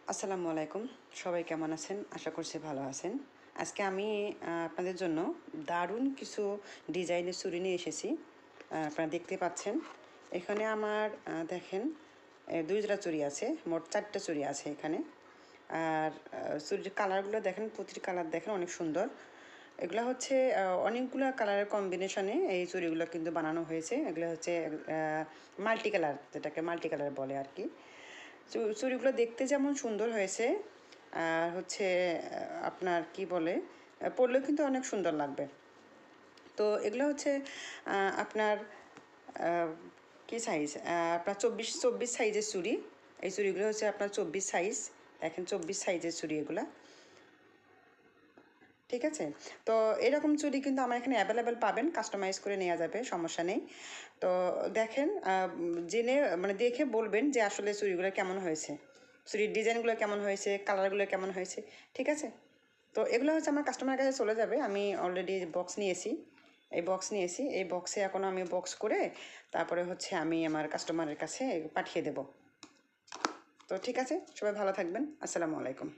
আসসালামু আলাইকুম। সবাই কেমন আছেন? আশা করছি ভালো আছেন। আজকে আমি আপনাদের জন্য দারুণ কিছু ডিজাইনের চুড়ি নিয়ে এসেছি। আপনারা দেখতে পাচ্ছেন। এখানে আমার দেখেন ২ জোড়া চুড়ি আছে। মোট ৪ টা চুড়ি আছে এখানে। আর চুড়ির কালারগুলো দেখেন, প্রতিটি কালার দেখেন অনেক সুন্দর। এগুলা হচ্ছে অনেকগুলা কালারের কম্বিনেশনে এই চুড়িগুলো কিন্তু বানানো হয়েছে। এগুলো হচ্ছে মাল্টি কালার, যেটাকে মাল্টি কালার বলে আরকি। চুড়িগুলো দেখতে যেমন সুন্দর হয়েছে আর হচ্ছে আপনার কি বলে পরলেও কিন্তু অনেক সুন্দর লাগবে। তো এগুলো হচ্ছে আপনার কি সাইজ, আপনার ২৪ সাইজের চুড়ি। এই চুড়িগুলো হচ্ছে আপনার ২৪ সাইজ। দেখেন ২৪ সাইজের চুড়ি এগুলা। ঠিক আছে? তো এরকম চুড়ি কিন্তু আমার এখানে অ্যাভেলেবেল পাবেন, কাস্টমাইজ করে নেওয়া যাবে, সমস্যা নেই। তো দেখেন, জেনে মানে দেখে বলবেন যে আসলে চুড়িগুলো কেমন হয়েছে, চুড়ির ডিজাইনগুলো কেমন হয়েছে, কালারগুলো কেমন হয়েছে। ঠিক আছে? তো এগুলো হচ্ছে আমার কাস্টমারের কাছে চলে যাবে। আমি অলরেডি বক্স নিয়েছি, এই বক্সে এখন আমি বক্স করে তারপরে হচ্ছে আমি আমার কাস্টমারের কাছে পাঠিয়ে দেব। তো ঠিক আছে, সবাই ভালো থাকবেন। আসসালামু আলাইকুম।